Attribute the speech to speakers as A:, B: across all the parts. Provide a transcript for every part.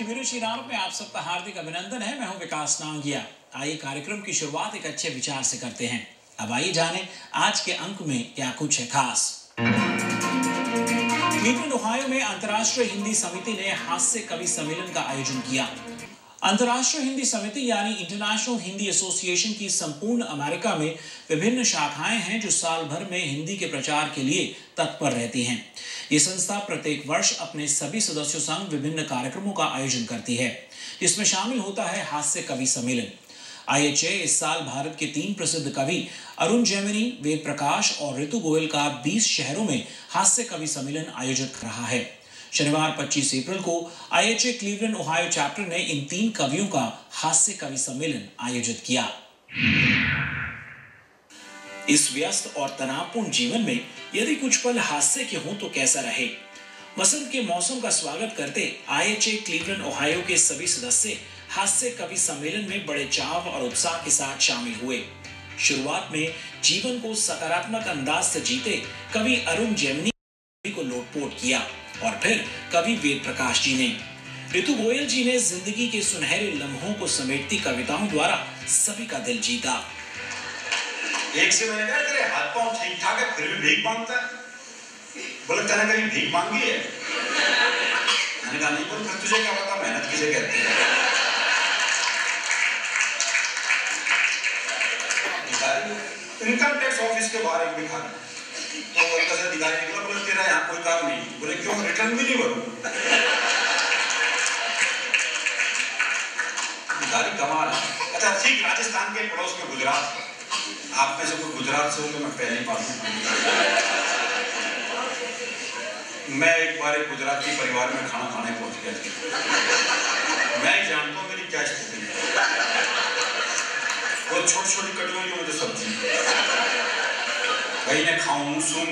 A: की वीडियो श्रीराम में आप सबका हार्दिक अभिनंदन है। मैं हूं विकास नांगिया। आइए कार्यक्रम की शुरुआत एक अच्छे विचार से करते हैं। अब आइए जानें आज के अंक में क्या कुछ है खास। क्लीवलैंड ओहायो में अंतर्राष्ट्रीय हिंदी समिति ने हास्य कवि सम्मेलन का आयोजन किया। अंतर्राष्ट्रीय हिंदी समिति यानी इंटरनेशनल हिंदी एसोसिएशन की संपूर्ण अमेरिका में विभिन्न शाखाएं हैं जो साल भर में हिंदी के प्रचार के लिए तत्पर रहती हैं। ये संस्था प्रत्येक वर्ष अपने सभी सदस्यों संग विभिन्न कार्यक्रमों का आयोजन करती है, जिसमें शामिल होता है हास्य कवि सम्मेलन। IHA इस साल भारत के 3 प्रसिद्ध कवि अरुण जेमिनी, वेद प्रकाश और ऋतु गोयल का 20 शहरों में हास्य कवि सम्मेलन आयोजित कर रहा है। शनिवार 25 अप्रैल को IHA क्लीवलैंड ओहायो चैप्टर ने इन 3 कवियों का हास्य कवि सम्मेलन आयोजित किया। इस व्यस्त और तनावपूर्ण जीवन में यदि कुछ पल हास्य के हों तो कैसा रहे। वसंत के मौसम का स्वागत करते IHA क्लीवलैंड ओहायो के सभी सदस्य हास्य कवि सम्मेलन में बड़े चाव और उत्साह के साथ शामिल हुए। शुरुआत में जीवन को सकारात्मक अंदाज से जीते कवि अरुण जेमिनी को लोटपोट किया और फिर कवि वेद प्रकाश जी ने, ऋतु गोयल जी ने जिंदगी के सुनहरे लम्हों को समेटती कविताओं द्वारा सभी का दिल जीता।
B: एक से मैंने कहा तेरे हाथ पांव ठीक ठाक है फिर भी भीख मांगता है। बोले तूने कहीं भीख मांगी है? मैंने कहा नहीं। बोले फिर तुझे क्या पता मेहनत किसे कहते हैं। इनकम टैक्स ऑफिस के बाहर एक भिखारी, तो उनका से अधिकारी निकला, बोले तेरा यहाँ कोई काम नहीं। बोले क्यों? रिटर्न भी नहीं भरूं। भिखारी कमाल है। अच्छा ठीक, राजस्थान के पड़ोस में गुजरात, आप में से कोई गुजरात से हो तो मैं पहली बात मैं एक बार एक गुजराती परिवार में खाना खाने पहुंच गया। मैं जानता हूँ मेरी क्या स्थिति है। वो छोटी छोटी कटोरियों में जो सब्जी भाई ने खाऊं सूंघ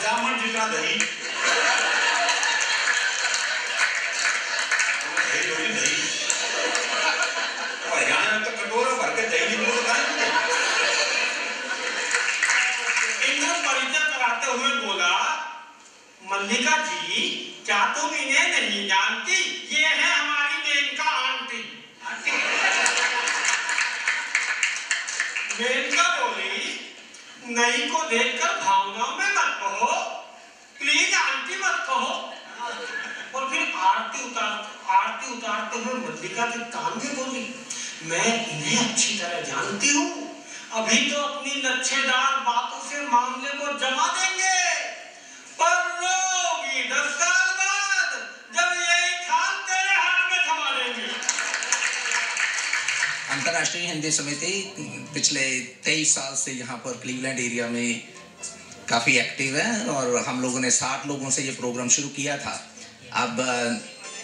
B: जामन जितना दही हरियाणा में तो कटोरा भर के दही नहीं बोलता है। इनका परिचय कराते हुए बोला, मल्लिका जी क्या तुम इन्हें नहीं जानती? ये है हमारी मेनका आंटी। मेनका बोली, नई को देखकर भावनाओं में मत कहो, प्लीज आंटी मत कहो। और फिर आरती उतारते हुए मल्लिका के कान में बोली, मैं इन्हें अच्छी तरह जानती हूँ, अभी तो अपनी लच्छेदार बातों से मामले को जमा देंगे, पर लोगी 10 साल बाद जब यही थाल तेरे हाथ में थमा देंगे।
C: अंतर्राष्ट्रीय हिंदी समिति पिछले 23 साल से यहाँ पर क्लीवलैंड एरिया में काफ़ी एक्टिव है और हम लोगों ने 60 लोगों से ये प्रोग्राम शुरू किया था। अब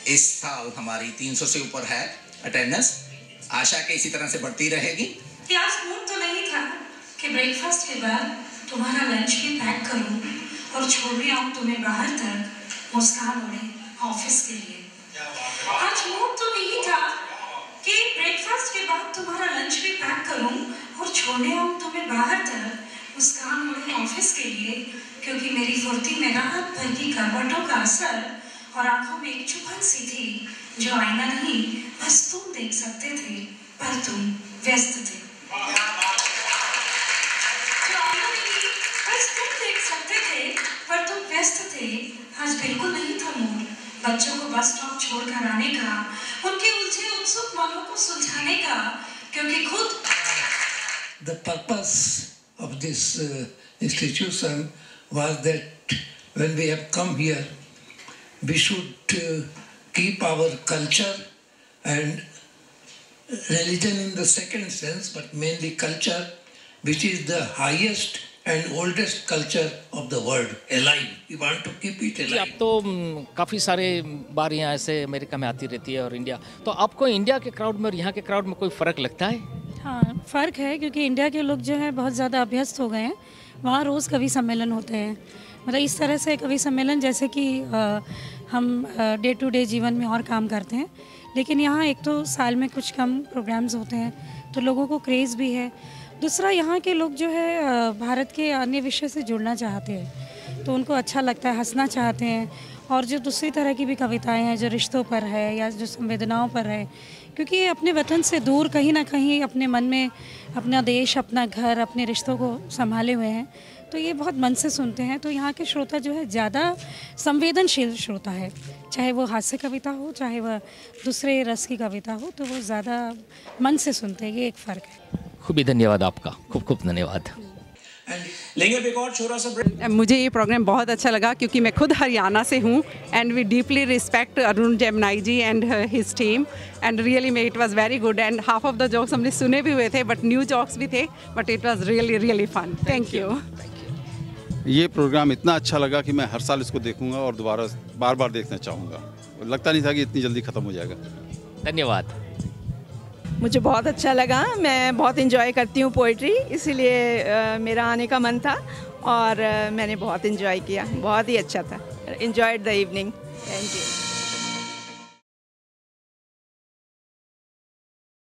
C: इस साल हमारी 300 से ऊपर है अटेंडेंस। आशा के इसी तरह से बढ़ती रहेगी।
D: आज मूड तो नहीं था कि ब्रेकफास्ट के बाद तुम्हारा लंच भी पैक करूं और छोड़ने आऊं तुम्हें बाहर तक मुस्कान उड़े ऑफिस के लिए। आज मूड तो नहीं था कि ब्रेकफास्ट के बाद तुम्हारा लंच भी पैक करूं और छोड़ने आऊं तुम्हें बाहर तक मुस्कान उड़े ऑफिस के लिए, क्योंकि मेरी फुर्ती में राहत भर की करवटों का असर और आंखों में एक चुभन सी थी जो आईना नहीं बस तुम देख सकते थे, पर तुम व्यस्त थे। बस तुम देख सकते थे पर तुम व्यस्त थे। आज बिल्कुल नहीं था मूड बच्चों को बस स्टॉप छोड़कर आने का, उनके उलझे उत्सुक मनों को सुलझाने का, क्योंकि खुद
E: The purpose of this institution was that when we have come here, we should keep our culture and religion in the second sense, but mainly culture, which is the highest and oldest culture of the world, alive. We want to keep it alive.
F: आप तो काफ़ी सारे बार यहाँ से America में आती रहती है और इंडिया, तो आपको इंडिया के क्राउड में और यहाँ के क्राउड में कोई फ़र्क लगता है?
G: हाँ, फ़र्क है, क्योंकि इंडिया के लोग जो है बहुत ज़्यादा अभ्यस्त हो गए हैं। वहाँ रोज़ कवि सम्मेलन होते हैं, मतलब इस तरह से कवि सम्मेलन जैसे कि हम डे टू डे जीवन में और काम करते हैं, लेकिन यहाँ एक तो साल में कुछ कम प्रोग्राम्स होते हैं, तो लोगों को क्रेज़ भी है। दूसरा, यहाँ के लोग जो है भारत के अन्य विषय से जुड़ना चाहते हैं, तो उनको अच्छा लगता है, हंसना चाहते हैं। और जो दूसरी तरह की भी कविताएं हैं जो रिश्तों पर है या जो संवेदनाओं पर है, क्योंकि ये अपने वतन से दूर कहीं ना कहीं अपने मन में अपना देश, अपना घर, अपने रिश्तों को संभाले हुए हैं, तो ये बहुत मन से सुनते हैं। तो यहाँ के श्रोता जो है ज़्यादा संवेदनशील श्रोता है, चाहे वो हास्य कविता हो, चाहे वह दूसरे रस की कविता हो, तो वो ज़्यादा मन से सुनते हैं। ये एक फ़र्क है।
F: खूब ही धन्यवाद आपका, खूब खूब धन्यवाद।
A: लेंगे अब एक और छोटा सा ब्रेक।
H: मुझे ये प्रोग्राम बहुत अच्छा लगा क्योंकि मैं खुद हरियाणा से हूँ and we deeply respect Arun जेमनाई ji and his team and really में it was very good and half of the jokes हमने सुने भी हुए थे बट न्यू जोक्स भी थे, but it was really fun. Thank you.
I: ये प्रोग्राम इतना अच्छा लगा कि मैं हर साल इसको देखूंगा और दोबारा बार बार देखना चाहूँगा। लगता नहीं था कि इतनी जल्दी ख़त्म हो जाएगा।
F: धन्यवाद।
J: मुझे बहुत अच्छा लगा, मैं बहुत एंजॉय करती हूँ पोइट्री, इसीलिए मेरा आने का मन था और मैंने बहुत एंजॉय किया, बहुत ही अच्छा था। Enjoyed the evening. Thank you.